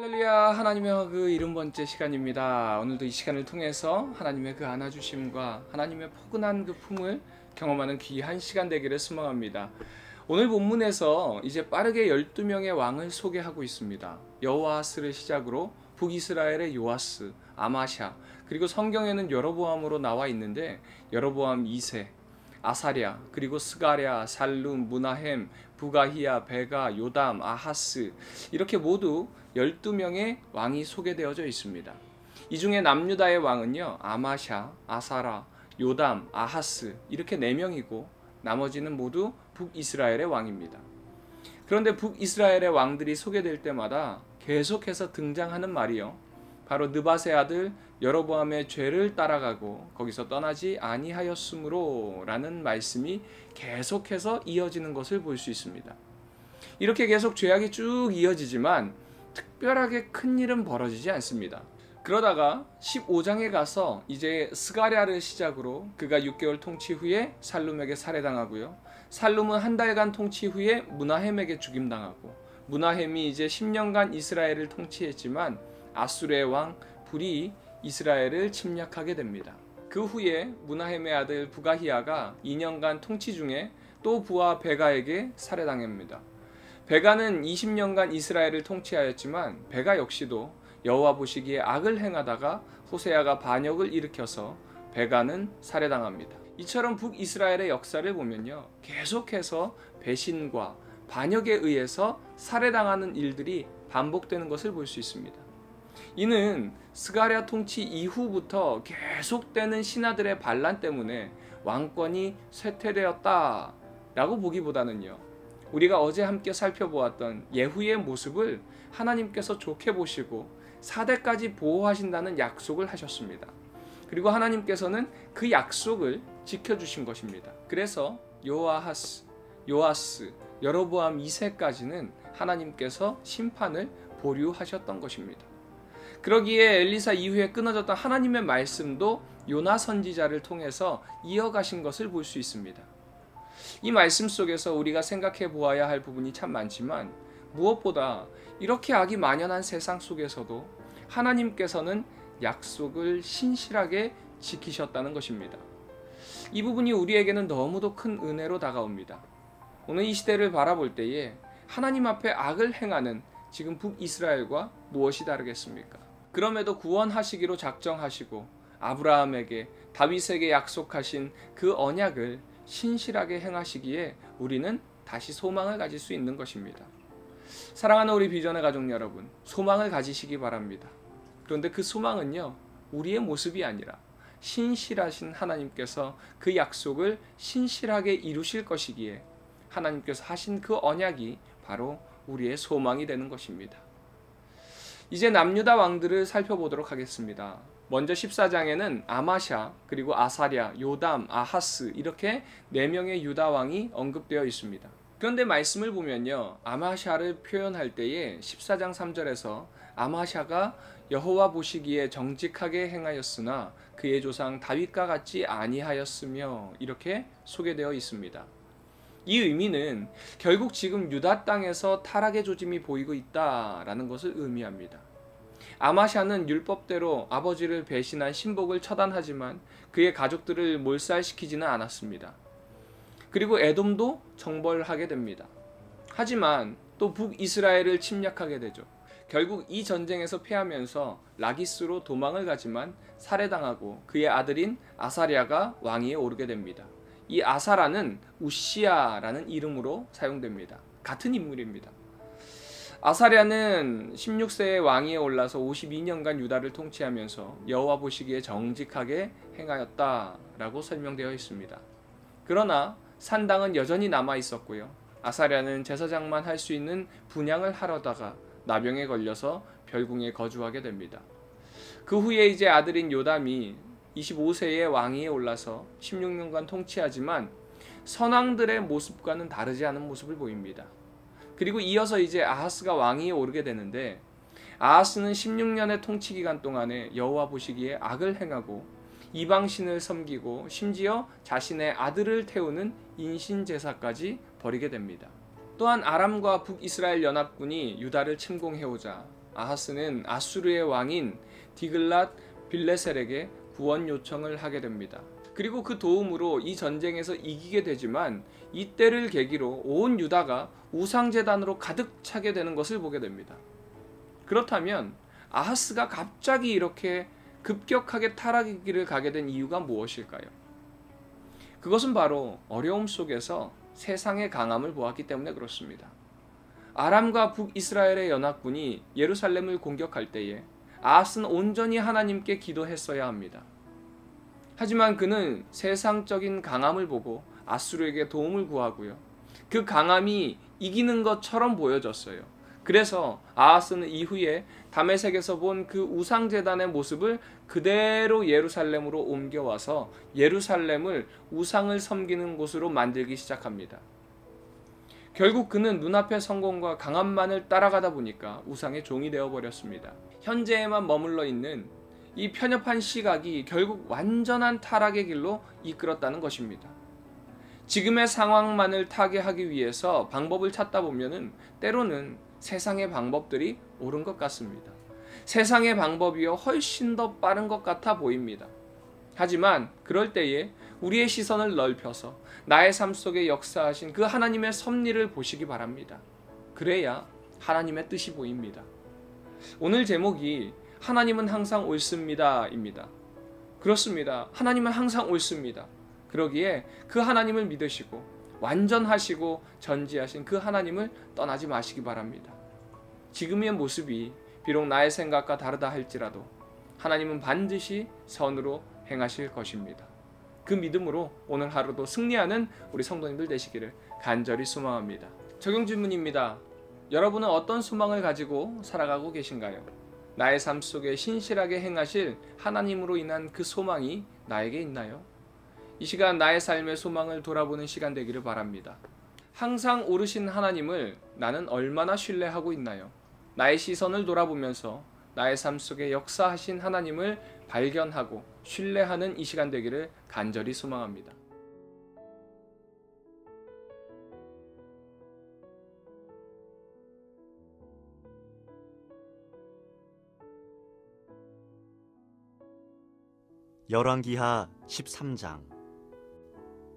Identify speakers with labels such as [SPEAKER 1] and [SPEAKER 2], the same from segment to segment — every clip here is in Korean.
[SPEAKER 1] 할렐루야, 하나님의 그 70번째 시간입니다. 오늘도 이 시간을 통해서 하나님의 그 안아주심과 하나님의 포근한 그 품을 경험하는 귀한 시간 되기를 소망합니다. 오늘 본문에서 이제 빠르게 12명의 왕을 소개하고 있습니다. 여호아스를 시작으로 북이스라엘의 요아스, 아마샤, 그리고 성경에는 여로보암으로 나와 있는데 여로보암 2세, 아사랴, 그리고 스가랴, 살룸, 므나헴, 부가히야, 베가, 요담, 아하스, 이렇게 모두 12명의 왕이 소개되어져 있습니다. 이 중에 남유다의 왕은요, 아마샤, 아사라, 요담, 아하스, 이렇게 4명이고 나머지는 모두 북이스라엘의 왕입니다. 그런데 북이스라엘의 왕들이 소개될 때마다 계속해서 등장하는 말이요, 바로 느밧의 아들 여로보암의 죄를 따라가고 거기서 떠나지 아니하였으므로 라는 말씀이 계속해서 이어지는 것을 볼 수 있습니다. 이렇게 계속 죄악이 쭉 이어지지만 특별하게 큰 일은 벌어지지 않습니다. 그러다가 15장에 가서 이제 스가랴를 시작으로 그가 6개월 통치 후에 살룸에게 살해당하고요, 살룸은 한 달간 통치 후에 므나헴에게 죽임당하고, 므나헴이 이제 10년간 이스라엘을 통치했지만 아수르의 왕 불이 이스라엘을 침략하게 됩니다. 그 후에 므나헴의 아들 부가히야가 2년간 통치 중에 또 부하 베가에게 살해당합니다. 베가는 20년간 이스라엘을 통치하였지만 베가 역시도 여호와 보시기에 악을 행하다가 호세아가 반역을 일으켜서 베가는 살해당합니다. 이처럼 북이스라엘의 역사를 보면요, 계속해서 배신과 반역에 의해서 살해당하는 일들이 반복되는 것을 볼 수 있습니다. 이는 스가랴 통치 이후부터 계속되는 신하들의 반란 때문에 왕권이 쇠퇴되었다 라고 보기보다는요, 우리가 어제 함께 살펴보았던 예후의 모습을 하나님께서 좋게 보시고 4대까지 보호하신다는 약속을 하셨습니다. 그리고 하나님께서는 그 약속을 지켜주신 것입니다. 그래서 요아하스, 요아스, 여로보암 2세까지는 하나님께서 심판을 보류하셨던 것입니다. 그러기에 엘리사 이후에 끊어졌던 하나님의 말씀도 요나 선지자를 통해서 이어가신 것을 볼 수 있습니다. 이 말씀 속에서 우리가 생각해 보아야 할 부분이 참 많지만 무엇보다 이렇게 악이 만연한 세상 속에서도 하나님께서는 약속을 신실하게 지키셨다는 것입니다. 이 부분이 우리에게는 너무도 큰 은혜로 다가옵니다. 오늘 이 시대를 바라볼 때에 하나님 앞에 악을 행하는 지금 북이스라엘과 무엇이 다르겠습니까? 그럼에도 구원하시기로 작정하시고 아브라함에게, 다윗에게 약속하신 그 언약을 신실하게 행하시기에 우리는 다시 소망을 가질 수 있는 것입니다. 사랑하는 우리 비전의 가족 여러분, 소망을 가지시기 바랍니다. 그런데 그 소망은요, 우리의 모습이 아니라 신실하신 하나님께서 그 약속을 신실하게 이루실 것이기에 하나님께서 하신 그 언약이 바로 우리의 소망이 되는 것입니다. 이제 남유다 왕들을 살펴보도록 하겠습니다. 먼저 14장에는 아마샤, 그리고 아사랴, 요담, 아하스, 이렇게 4명의 유다 왕이 언급되어 있습니다. 그런데 말씀을 보면요, 아마샤를 표현할 때에 14장 3절에서 아마샤가 여호와 보시기에 정직하게 행하였으나 그의 조상 다윗과 같지 아니하였으며 이렇게 소개되어 있습니다. 이 의미는 결국 지금 유다 땅에서 타락의 조짐이 보이고 있다라는 것을 의미합니다. 아마샤는 율법대로 아버지를 배신한 신복을 처단하지만 그의 가족들을 몰살시키지는 않았습니다. 그리고 에돔도 정벌하게 됩니다. 하지만 또 북이스라엘을 침략하게 되죠. 결국 이 전쟁에서 패하면서 라기스로 도망을 가지만 살해당하고 그의 아들인 아사랴가 왕위에 오르게 됩니다. 이 아사라는 우시아라는 이름으로 사용됩니다. 같은 인물입니다. 아사랴는 16세에 왕위에 올라서 52년간 유다를 통치하면서 여호와 보시기에 정직하게 행하였다라고 설명되어 있습니다. 그러나 산당은 여전히 남아 있었고요, 아사랴는 제사장만 할 수 있는 분향을 하려다가 나병에 걸려서 별궁에 거주하게 됩니다. 그 후에 이제 아들인 요담이 25세에 왕위에 올라서 16년간 통치하지만 선왕들의 모습과는 다르지 않은 모습을 보입니다. 그리고 이어서 이제 아하스가 왕위에 오르게 되는데, 아하스는 16년의 통치 기간 동안에 여호와 보시기에 악을 행하고 이방신을 섬기고 심지어 자신의 아들을 태우는 인신제사까지 벌이게 됩니다. 또한 아람과 북이스라엘 연합군이 유다를 침공해오자 아하스는 아수르의 왕인 디글랏 빌레셀에게 구원 요청을 하게 됩니다. 그리고 그 도움으로 이 전쟁에서 이기게 되지만 이때를 계기로 온 유다가 우상제단으로 가득 차게 되는 것을 보게 됩니다. 그렇다면 아하스가 갑자기 이렇게 급격하게 타락의 길을 가게 된 이유가 무엇일까요? 그것은 바로 어려움 속에서 세상의 강함을 보았기 때문에 그렇습니다. 아람과 북이스라엘의 연합군이 예루살렘을 공격할 때에 아하스는 온전히 하나님께 기도했어야 합니다. 하지만 그는 세상적인 강함을 보고 아수르에게 도움을 구하고요. 그 강함이 이기는 것처럼 보여졌어요. 그래서 아하스는 이후에 다메섹에서 본 그 우상제단의 모습을 그대로 예루살렘으로 옮겨와서 예루살렘을 우상을 섬기는 곳으로 만들기 시작합니다. 결국 그는 눈앞의 성공과 강함만을 따라가다 보니까 우상의 종이 되어버렸습니다. 현재에만 머물러 있는 이 편협한 시각이 결국 완전한 타락의 길로 이끌었다는 것입니다. 지금의 상황만을 타개하기 위해서 방법을 찾다 보면은 때로는 세상의 방법들이 옳은 것 같습니다. 세상의 방법이요 훨씬 더 빠른 것 같아 보입니다. 하지만 그럴 때에 우리의 시선을 넓혀서 나의 삶 속에 역사하신 그 하나님의 섭리를 보시기 바랍니다. 그래야 하나님의 뜻이 보입니다. 오늘 제목이 하나님은 항상 옳습니다 입니다. 그렇습니다. 하나님은 항상 옳습니다. 그러기에 그 하나님을 믿으시고 완전하시고 전지하신 그 하나님을 떠나지 마시기 바랍니다. 지금의 모습이 비록 나의 생각과 다르다 할지라도 하나님은 반드시 선으로 행하실 것입니다. 그 믿음으로 오늘 하루도 승리하는 우리 성도님들 되시기를 간절히 소망합니다. 적용 질문입니다. 여러분은 어떤 소망을 가지고 살아가고 계신가요? 나의 삶 속에 신실하게 행하실 하나님으로 인한 그 소망이 나에게 있나요? 이 시간 나의 삶의 소망을 돌아보는 시간 되기를 바랍니다. 항상 오르신 하나님을 나는 얼마나 신뢰하고 있나요? 나의 시선을 돌아보면서 나의 삶 속에 역사하신 하나님을 발견하고 신뢰하는 이 시간 되기를 간절히 소망합니다.
[SPEAKER 2] 열왕기하 13장.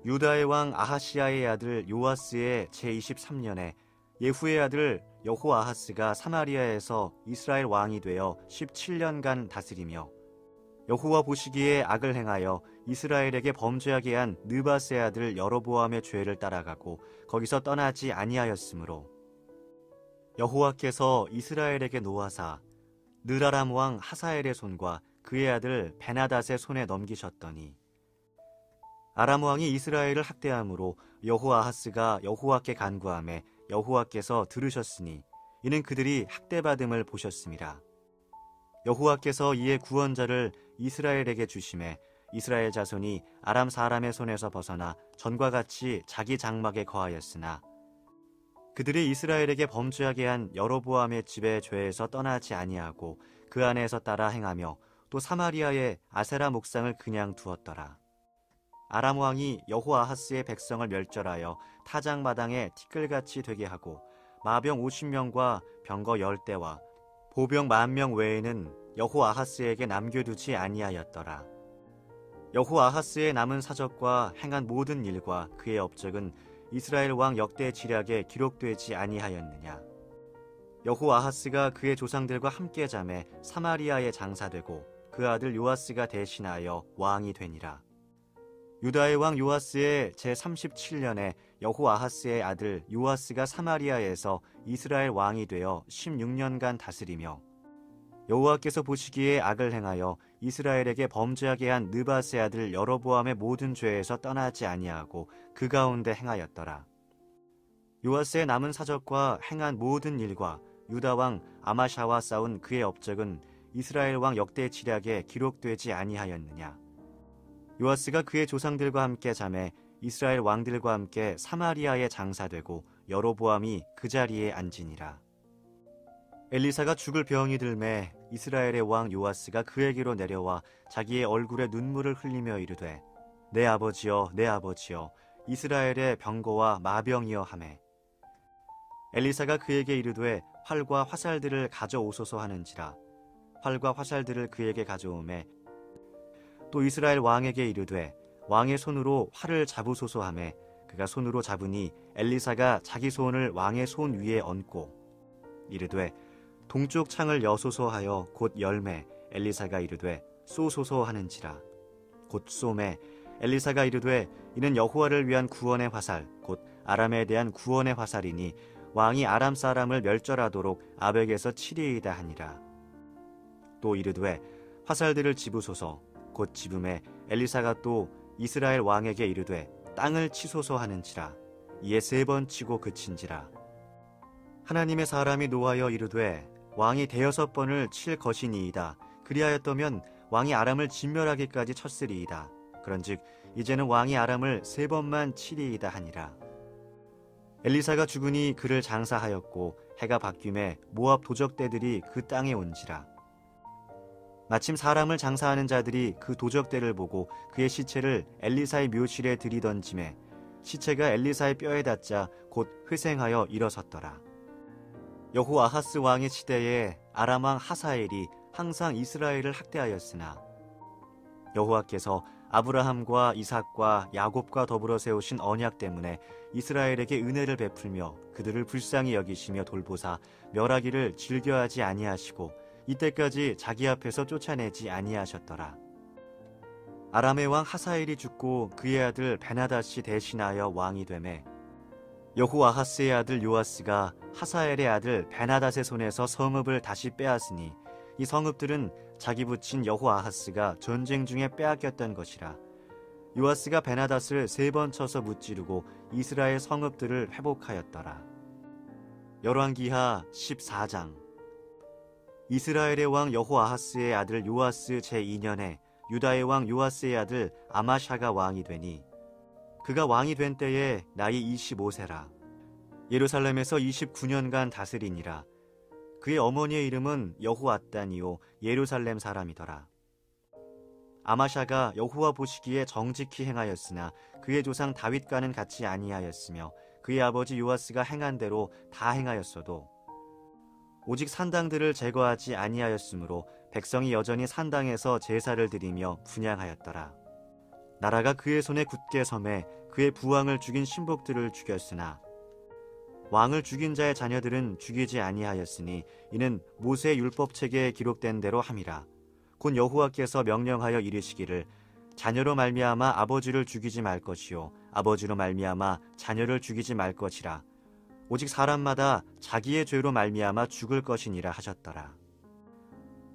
[SPEAKER 2] 유다의 왕 아하시야의 아들 요아스의 제23년에 예후의 아들 여호아하스가 사마리아에서 이스라엘 왕이 되어 17년간 다스리며 여호와 보시기에 악을 행하여 이스라엘에게 범죄하게 한 느밧의 아들 여로보암의 죄를 따라가고 거기서 떠나지 아니하였으므로 여호와께서 이스라엘에게 노하사 느라람 왕 하사엘의 손과 그의 아들 베나닷의 손에 넘기셨더니 아람 왕이 이스라엘을 학대함으로 여호아하스가 여호와께 간구하매 여호와께서 들으셨으니 이는 그들이 학대받음을 보셨음이라. 여호와께서 이에 구원자를 이스라엘에게 주심에 이스라엘 자손이 아람 사람의 손에서 벗어나 전과 같이 자기 장막에 거하였으나 그들이 이스라엘에게 범죄하게 한 여로보암의 집의 죄에서 떠나지 아니하고 그 안에서 따라 행하며 또 사마리아의 아세라 목상을 그냥 두었더라. 아람 왕이 여호아하스의 백성을 멸절하여 타작마당에 티끌같이 되게 하고 마병 50명과 병거 10대와 보병 10,000명 외에는 여호아하스에게 남겨두지 아니하였더라. 여호아하스의 남은 사적과 행한 모든 일과 그의 업적은 이스라엘 왕 역대 지략에 기록되지 아니하였느냐. 여호아하스가 그의 조상들과 함께 잠에 사마리아에 장사되고 그 아들 요아스가 대신하여 왕이 되니라. 유다의 왕 요아스의 제37년에 여호아하스의 아들 요아스가 사마리아에서 이스라엘 왕이 되어 16년간 다스리며 여호와께서 보시기에 악을 행하여 이스라엘에게 범죄하게 한 느밧의 아들 여로보암의 모든 죄에서 떠나지 아니하고 그 가운데 행하였더라. 요아스의 남은 사적과 행한 모든 일과 유다 왕 아마샤와 싸운 그의 업적은 이스라엘 왕 역대 지략에 기록되지 아니하였느냐. 요아스가 그의 조상들과 함께 잠에 이스라엘 왕들과 함께 사마리아에 장사되고 여로보암이 그 자리에 앉으니라. 엘리사가 죽을 병이 들매 이스라엘의 왕 요아스가 그에게로 내려와 자기의 얼굴에 눈물을 흘리며 이르되 내 아버지여 내 아버지여 이스라엘의 병거와 마병이여 하매 엘리사가 그에게 이르되 활과 화살들을 가져오소서 하는지라. 활과 화살들을 그에게 가져오매 또 이스라엘 왕에게 이르되 왕의 손으로 활을 잡으소서 하매 그가 손으로 잡으니 엘리사가 자기 손을 왕의 손 위에 얹고 이르되 동쪽 창을 여소서 하여 곧 열매 엘리사가 이르되 쏘소서 하는지라. 곧 쏘매 엘리사가 이르되 이는 여호와를 위한 구원의 화살 곧 아람에 대한 구원의 화살이니 왕이 아람 사람을 멸절하도록 아벡에서 치리이다 하니라. 또 이르되 화살들을 집으소서. 곧 집음에 엘리사가 또 이스라엘 왕에게 이르되 땅을 치소서 하는지라. 이에 3번 치고 그친지라. 하나님의 사람이 노하여 이르되 왕이 6번을 칠 것이니이다. 그리하였더면 왕이 아람을 진멸하기까지 쳤으리이다. 그런즉 이제는 왕이 아람을 3번만 치리이다 하니라. 엘리사가 죽으니 그를 장사하였고 해가 바뀜에 모압 도적대들이 그 땅에 온지라. 마침 사람을 장사하는 자들이 그 도적대를 보고 그의 시체를 엘리사의 묘실에 들이던짐에 시체가 엘리사의 뼈에 닿자 곧 회생하여 일어섰더라. 여호아하스 왕의 시대에 아람 왕 하사엘이 항상 이스라엘을 학대하였으나 여호와께서 아브라함과 이삭과 야곱과 더불어 세우신 언약 때문에 이스라엘에게 은혜를 베풀며 그들을 불쌍히 여기시며 돌보사 멸하기를 즐겨하지 아니하시고 이때까지 자기 앞에서 쫓아내지 아니하셨더라. 아람의 왕 하사엘이 죽고 그의 아들 베나닷이 대신하여 왕이 되매 여호아하스의 아들 요아스가 하사엘의 아들 베나닷의 손에서 성읍을 다시 빼앗으니 이 성읍들은 자기 부친 여호아하스가 전쟁 중에 빼앗겼던 것이라. 요아스가 베나닷을 3번 쳐서 무찌르고 이스라엘 성읍들을 회복하였더라. 열왕기하 14장. 이스라엘의 왕 여호아하스의 아들 요아스 제2년에 유다의 왕 요아스의 아들 아마샤가 왕이 되니 그가 왕이 된 때에 나이 25세라. 예루살렘에서 29년간 다스리니라. 그의 어머니의 이름은 여호앗단이요 예루살렘 사람이더라. 아마샤가 여호와 보시기에 정직히 행하였으나 그의 조상 다윗과는 같이 아니하였으며 그의 아버지 요아스가 행한 대로 다 행하였어도 오직 산당들을 제거하지 아니하였으므로 백성이 여전히 산당에서 제사를 드리며 분향하였더라. 나라가 그의 손에 굳게 섬에 그의 부왕을 죽인 신복들을 죽였으나 왕을 죽인 자의 자녀들은 죽이지 아니하였으니 이는 모세의 율법책에 기록된 대로 함이라. 곧 여호와께서 명령하여 이르시기를 자녀로 말미암아 아버지를 죽이지 말 것이요 아버지로 말미암아 자녀를 죽이지 말 것이라. 오직 사람마다 자기의 죄로 말미암아 죽을 것이니라 하셨더라.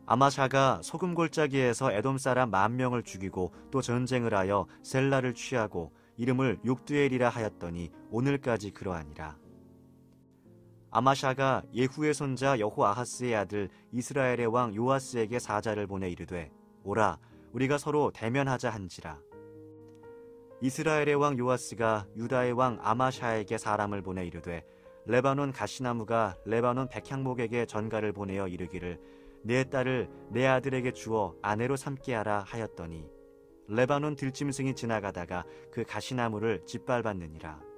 [SPEAKER 2] 아마샤가 소금 골짜기에서 에돔 사람 10,000명을 죽이고 또 전쟁을 하여 셀라를 취하고 이름을 욕두엘이라 하였더니 오늘까지 그러하니라. 아마샤가 예후의 손자 여호아하스의 아들 이스라엘의 왕 요아스에게 사자를 보내 이르되 오라 우리가 서로 대면하자 한지라. 이스라엘의 왕 요아스가 유다의 왕 아마샤에게 사람을 보내 이르되 레바논 가시나무가 레바논 백향목에게 전가를 보내어 이르기를 내 딸을 내 아들에게 주어 아내로 삼게 하라 하였더니 레바논 들짐승이 지나가다가 그 가시나무를 짓밟았느니라.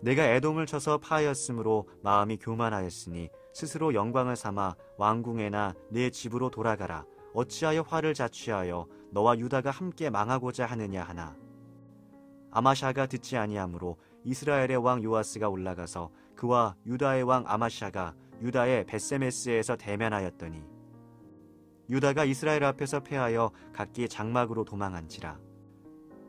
[SPEAKER 2] 내가 에돔을 쳐서 파하였으므로 마음이 교만하였으니 스스로 영광을 삼아 왕궁에나 내 집으로 돌아가라. 어찌하여 화를 자취하여 너와 유다가 함께 망하고자 하느냐 하나. 아마샤가 듣지 아니하므로 이스라엘의 왕 요아스가 올라가서 그와 유다의 왕 아마샤가 유다의 벳세메스에서 대면하였더니 유다가 이스라엘 앞에서 패하여 각기 장막으로 도망한지라.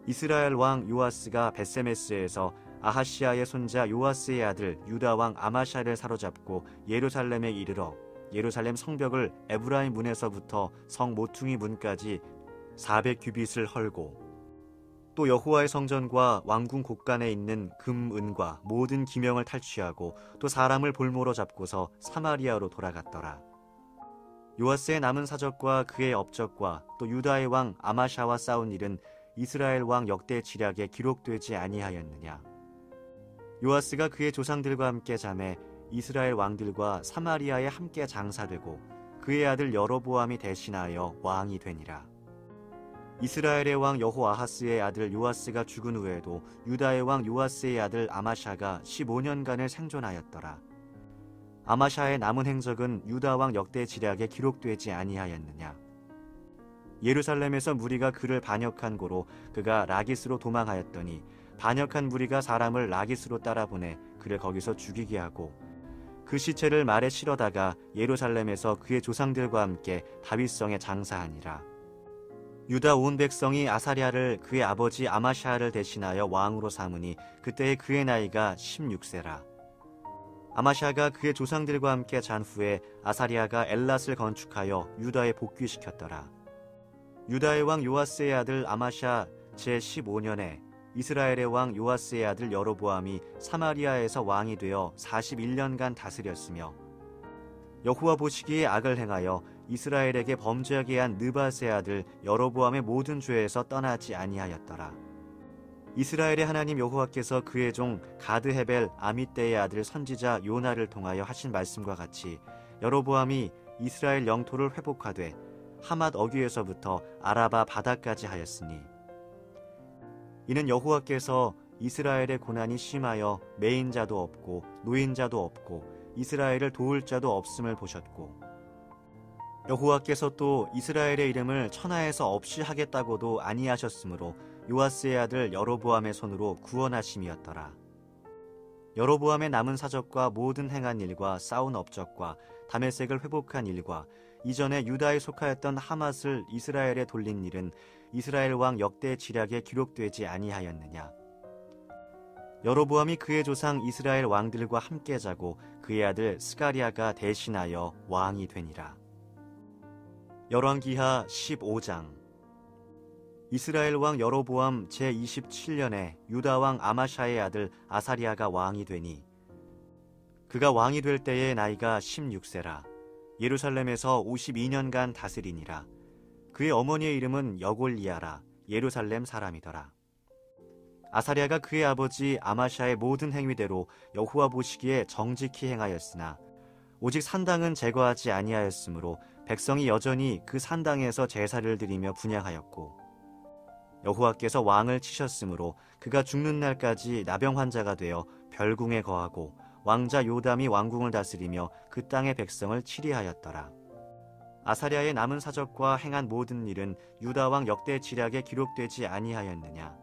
[SPEAKER 2] 이스라엘 왕 요아스가 벳세메스에서 아하시아의 손자 요아스의 아들 유다 왕 아마샤를 사로잡고 예루살렘에 이르러 예루살렘 성벽을 에브라임 문에서부터 성 모퉁이 문까지 400규빗을 헐고 또 여호와의 성전과 왕궁 곳간에 있는 금, 은과 모든 기명을 탈취하고 또 사람을 볼모로 잡고서 사마리아로 돌아갔더라. 요아스의 남은 사적과 그의 업적과 또 유다의 왕 아마샤와 싸운 일은 이스라엘 왕 역대 지략에 기록되지 아니하였느냐. 요아스가 그의 조상들과 함께 잠에 이스라엘 왕들과 사마리아에 함께 장사되고 그의 아들 여로보암이 대신하여 왕이 되니라. 이스라엘의 왕 여호아하스의 아들 요아스가 죽은 후에도 유다의 왕 요아스의 아들 아마샤가 15년간을 생존하였더라. 아마샤의 남은 행적은 유다 왕 역대 지략에 기록되지 아니하였느냐? 예루살렘에서 무리가 그를 반역한 고로 그가 라기스로 도망하였더니 반역한 무리가 사람을 라기스로 따라보내 그를 거기서 죽이게 하고 그 시체를 말에 실어다가 예루살렘에서 그의 조상들과 함께 다윗성에 장사하니라. 유다 온 백성이 아사랴를 그의 아버지 아마샤를 대신하여 왕으로 삼으니 그때에 그의 나이가 16세라. 아마샤가 그의 조상들과 함께 잔 후에 아사랴가 엘랏을 건축하여 유다에 복귀시켰더라. 유다의 왕 요아스의 아들 아마샤 제15년에 이스라엘의 왕 요아스의 아들 여로보암이 사마리아에서 왕이 되어 41년간 다스렸으며 여호와 보시기에 악을 행하여 이스라엘에게 범죄하게 한 느밧의 아들 여로보암의 모든 죄에서 떠나지 아니하였더라. 이스라엘의 하나님 여호와께서 그의 종 가드헤벨 아미떼의 아들 선지자 요나를 통하여 하신 말씀과 같이 여로보암이 이스라엘 영토를 회복하되 하맛 어귀에서부터 아라바 바다까지 하였으니 이는 여호와께서 이스라엘의 고난이 심하여 매인자도 없고 노인자도 없고 이스라엘을 도울 자도 없음을 보셨고 여호와께서 또 이스라엘의 이름을 천하에서 없이 하겠다고도 아니하셨으므로 요아스의 아들 여로보암의 손으로 구원하심이었더라. 여로보암의 남은 사적과 모든 행한 일과 싸운 업적과 다메섹을 회복한 일과 이전에 유다에 속하였던 하맛을 이스라엘에 돌린 일은 이스라엘 왕 역대 지략에 기록되지 아니하였느냐? 여로보암이 그의 조상 이스라엘 왕들과 함께 자고 그의 아들 스가리아가 대신하여 왕이 되니라. 열왕기하 15장. 이스라엘 왕 여로보암 제27년에 유다 왕 아마샤의 아들 아사리아가 왕이 되니 그가 왕이 될 때의 나이가 16세라. 예루살렘에서 52년간 다스리니라. 그의 어머니의 이름은 여골리아라. 예루살렘 사람이더라. 아사리아가 그의 아버지 아마샤의 모든 행위대로 여호와 보시기에 정직히 행하였으나 오직 산당은 제거하지 아니하였으므로 백성이 여전히 그 산당에서 제사를 드리며 분향하였고 여호와께서 왕을 치셨으므로 그가 죽는 날까지 나병 환자가 되어 별궁에 거하고 왕자 요담이 왕궁을 다스리며 그 땅의 백성을 치리하였더라. 아사랴의 남은 사적과 행한 모든 일은 유다 왕 역대 지략에 기록되지 아니하였느냐?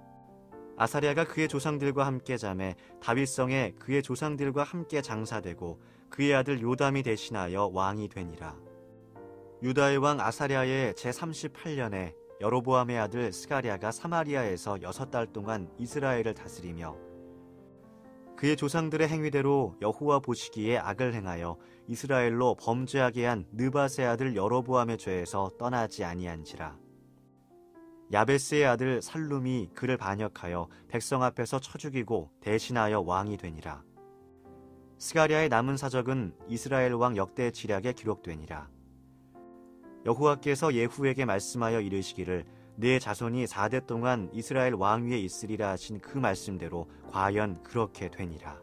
[SPEAKER 2] 아사랴가 그의 조상들과 함께 잠에 다윗성에 그의 조상들과 함께 장사되고 그의 아들 요담이 대신하여 왕이 되니라. 유다의 왕 아사랴의 제38년에 여로보암의 아들 스가랴가 사마리아에서 6달 동안 이스라엘을 다스리며 그의 조상들의 행위대로 여호와 보시기에 악을 행하여 이스라엘로 범죄하게 한 느밧의 아들 여로보암의 죄에서 떠나지 아니한지라. 야베스의 아들 살룸이 그를 반역하여 백성 앞에서 쳐 죽이고 대신하여 왕이 되니라. 스가랴의 남은 사적은 이스라엘 왕 역대 지략에 기록되니라. 여호와께서 예후에게 말씀하여 이르시기를 네 자손이 4대 동안 이스라엘 왕 위에 있으리라 하신 그 말씀대로 과연 그렇게 되니라.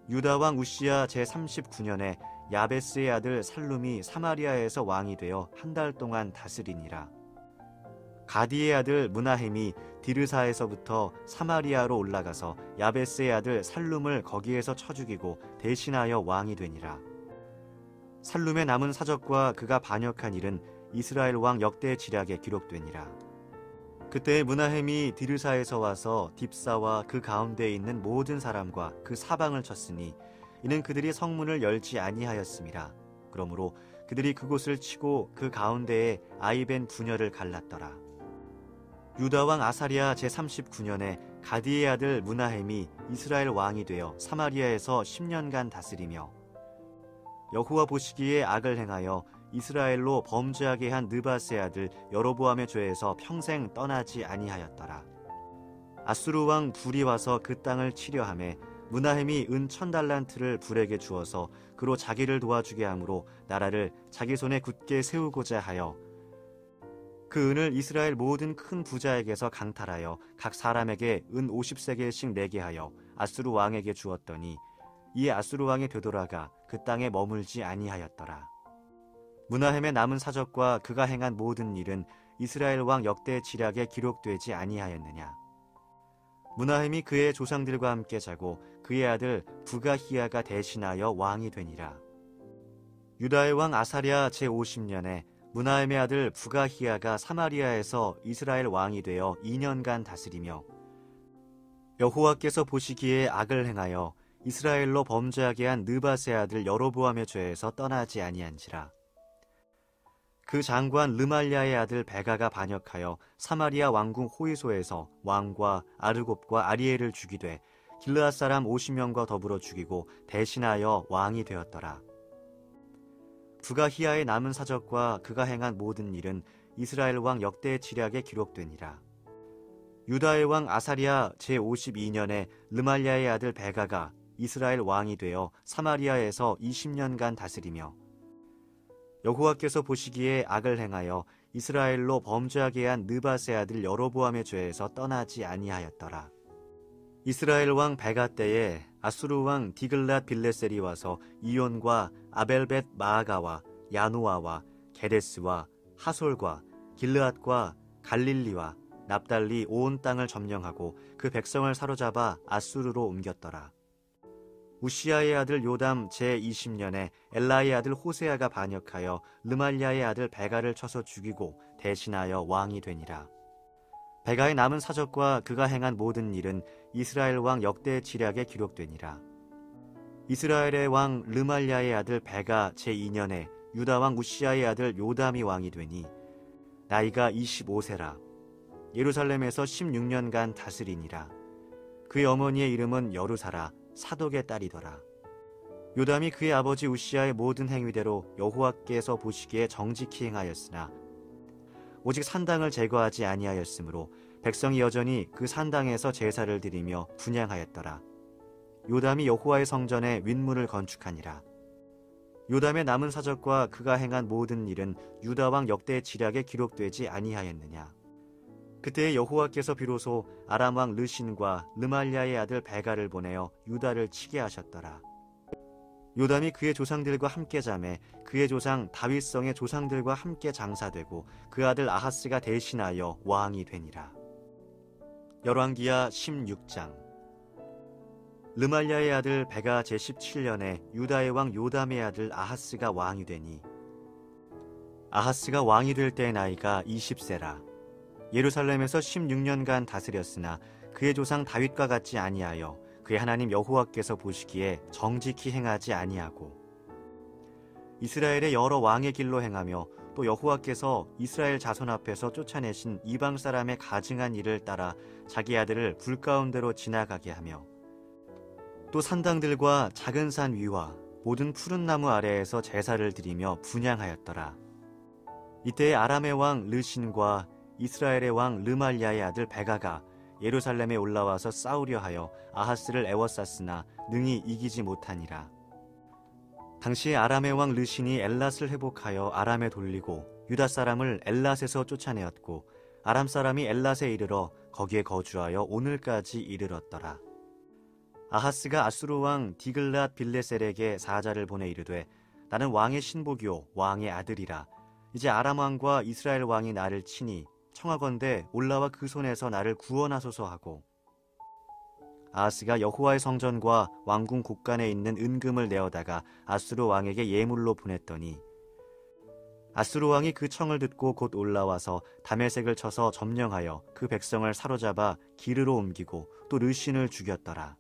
[SPEAKER 2] 유다 왕 우시야 제39년에 야베스의 아들 살룸이 사마리아에서 왕이 되어 1달 동안 다스리니라. 가디의 아들 므나헴이 디르사에서부터 사마리아로 올라가서 야베스의 아들 살룸을 거기에서 쳐 죽이고 대신하여 왕이 되니라. 살룸의 남은 사적과 그가 반역한 일은 이스라엘 왕 역대 지략에 기록되니라. 그때 므나헴이 디르사에서 와서 딥사와 그 가운데에 있는 모든 사람과 그 사방을 쳤으니 이는 그들이 성문을 열지 아니하였음이라. 그러므로 그들이 그곳을 치고 그 가운데에 아이벤 부녀를 갈랐더라. 유다 왕 아사랴 제39년에 가디의 아들 므나헴이 이스라엘 왕이 되어 사마리아에서 10년간 다스리며 여호와 보시기에 악을 행하여 이스라엘로 범죄하게 한 느밧의 아들 여로보암의 죄에서 평생 떠나지 아니하였더라. 아수르 왕 불이 와서 그 땅을 치려하매 므나헴이 은 1000달란트를 불에게 주어서 그로 자기를 도와주게 하므로 나라를 자기 손에 굳게 세우고자 하여 그 은을 이스라엘 모든 큰 부자에게서 강탈하여 각 사람에게 은 50세겔씩 내게 하여 아수르 왕에게 주었더니 이 아수르 왕이 되돌아가 그 땅에 머물지 아니하였더라. 므나헴의 남은 사적과 그가 행한 모든 일은 이스라엘 왕 역대 지략에 기록되지 아니하였느냐? 므나헴이 그의 조상들과 함께 자고 그의 아들 부가히야가 대신하여 왕이 되니라. 유다의 왕 아사랴 제50년에 므나헴의 아들 부가히야가 사마리아에서 이스라엘 왕이 되어 2년간 다스리며 여호와께서 보시기에 악을 행하여 이스라엘로 범죄하게 한 느밧의 아들 여로보암의 죄에서 떠나지 아니한지라. 그 장관 르말랴의 아들 베가가 반역하여 사마리아 왕궁 호이소에서 왕과 아르곱과 아리엘을 죽이되 길르앗 사람 50명과 더불어 죽이고 대신하여 왕이 되었더라. 부가히야의 남은 사적과 그가 행한 모든 일은 이스라엘 왕 역대 지략에 기록되니라. 유다의 왕 아사랴 제52년에 르말랴의 아들 베가가 이스라엘 왕이 되어 사마리아에서 20년간 다스리며 여호와께서 보시기에 악을 행하여 이스라엘로 범죄하게 한 느밧의 아들 여로보암의 죄에서 떠나지 아니하였더라. 이스라엘 왕 베가 때에 아수르 왕 디글랏 빌레셀이 와서 이온과 아벨벳 마아가와 야노아와 게데스와 하솔과 길르앗과 갈릴리와 납달리 온 땅을 점령하고 그 백성을 사로잡아 아수르로 옮겼더라. 우시아의 아들 요담 제20년에 엘라의 아들 호세아가 반역하여 르말랴의 아들 베가를 쳐서 죽이고 대신하여 왕이 되니라. 베가의 남은 사적과 그가 행한 모든 일은 이스라엘 왕 역대 지략에 기록되니라. 이스라엘의 왕 르말랴의 아들 베가 제2년에 유다 왕 우시아의 아들 요담이 왕이 되니 나이가 25세라. 예루살렘에서 16년간 다스리니라. 그의 어머니의 이름은 여루사라 사독의 딸이더라. 요담이 그의 아버지 우시아의 모든 행위대로 여호와께서 보시기에 정직히 행하였으나 오직 산당을 제거하지 아니하였으므로 백성이 여전히 그 산당에서 제사를 드리며 분향하였더라. 요담이 여호와의 성전에 윗문을 건축하니라. 요담의 남은 사적과 그가 행한 모든 일은 유다 왕 역대 지략에 기록되지 아니하였느냐. 그때 여호와께서 비로소 아람 왕 르신과 르말랴의 아들 베가를 보내어 유다를 치게 하셨더라. 요담이 그의 조상들과 함께 자매 그의 조상 다윗성의 조상들과 함께 장사되고 그 아들 아하스가 대신하여 왕이 되니라. 열왕기하 16장. 르말랴의 아들 베가 제17년에 유다의 왕 요담의 아들 아하스가 왕이 되니 아하스가 왕이 될 때의 나이가 20세라. 예루살렘에서 16년간 다스렸으나 그의 조상 다윗과 같지 아니하여 그의 하나님 여호와께서 보시기에 정직히 행하지 아니하고 이스라엘의 여러 왕의 길로 행하며 또 여호와께서 이스라엘 자손 앞에서 쫓아내신 이방 사람의 가증한 일을 따라 자기 아들을 불 가운데로 지나가게 하며 또 산당들과 작은 산 위와 모든 푸른 나무 아래에서 제사를 드리며 분향하였더라. 이때 아람의 왕 르신과 이스라엘의 왕 르말랴의 아들 베가가 예루살렘에 올라와서 싸우려 하여 아하스를 애워쌌으나 능히 이기지 못하니라. 당시 아람의 왕 르신이 엘랏을 회복하여 아람에 돌리고 유다 사람을 엘랏에서 쫓아내었고 아람 사람이 엘랏에 이르러 거기에 거주하여 오늘까지 이르렀더라. 아하스가 아수르 왕 디글랏 빌레셀에게 사자를 보내 이르되 나는 왕의 신복이요 왕의 아들이라. 이제 아람 왕과 이스라엘 왕이 나를 치니 청하건대 올라와 그 손에서 나를 구원하소서 하고 아하스가 여호와의 성전과 왕궁 곳간에 있는 은금을 내어다가 아수르 왕에게 예물로 보냈더니 아수르 왕이 그 청을 듣고 곧 올라와서 다메섹을 쳐서 점령하여 그 백성을 사로잡아 기르로 옮기고 또 르신을 죽였더라.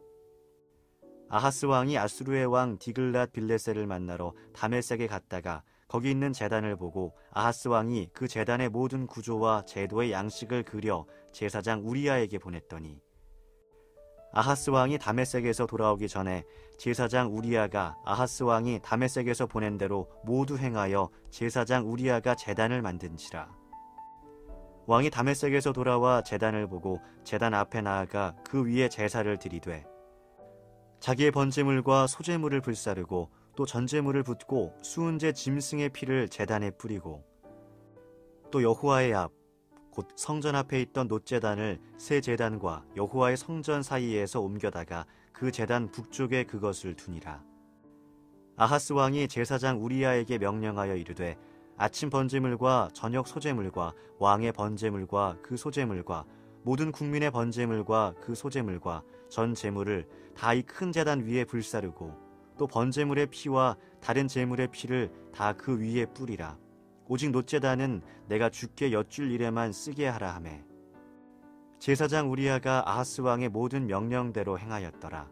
[SPEAKER 2] 아하스 왕이 아수르의 왕 디글랏 빌레셀을 만나러 다메섹에 갔다가 거기 있는 제단을 보고 아하스 왕이 그 제단의 모든 구조와 제도의 양식을 그려 제사장 우리야에게 보냈더니 아하스 왕이 다메섹에서 돌아오기 전에 제사장 우리야가 아하스 왕이 다메섹에서 보낸 대로 모두 행하여 제사장 우리야가 제단을 만든지라. 왕이 다메섹에서 돌아와 제단을 보고 제단 앞에 나아가 그 위에 제사를 드리되 자기의 번제물과 소제물을 불사르고 또 전제물을 붓고 수은제 짐승의 피를 제단에 뿌리고 또 여호와의 앞 곧 성전 앞에 있던 놋제단을 새 제단과 여호와의 성전 사이에서 옮겨다가 그 제단 북쪽에 그것을 두니라. 아하스 왕이 제사장 우리야에게 명령하여 이르되 아침 번제물과 저녁 소제물과 왕의 번제물과 그 소제물과 모든 국민의 번제물과 그 소제물과 전 제물을 다 이 큰 제단 위에 불사르고 또 번제물의 피와 다른 제물의 피를 다 그 위에 뿌리라. 오직 놋제단은 내가 주께 여쭐 일에만 쓰게 하라 하매 제사장 우리아가 아하스 왕의 모든 명령대로 행하였더라.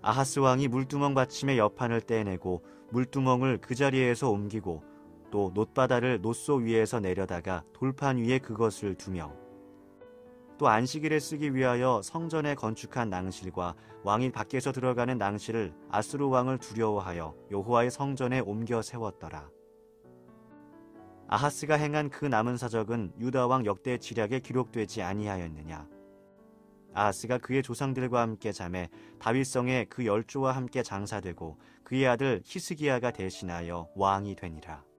[SPEAKER 2] 아하스 왕이 물두멍 받침의 여판을 떼내고 물두멍을 그 자리에서 옮기고 또 놋바다를 놋소 위에서 내려다가 돌판 위에 그것을 두며 또 안식일에 쓰기 위하여 성전에 건축한 낭실과 왕이 밖에서 들어가는 낭실을 아수르 왕을 두려워하여 여호와의 성전에 옮겨 세웠더라. 아하스가 행한 그 남은 사적은 유다 왕 역대 지략에 기록되지 아니하였느냐. 아하스가 그의 조상들과 함께 잠에 다윗성에 그 열조와 함께 장사되고 그의 아들 히스기야가 대신하여 왕이 되니라.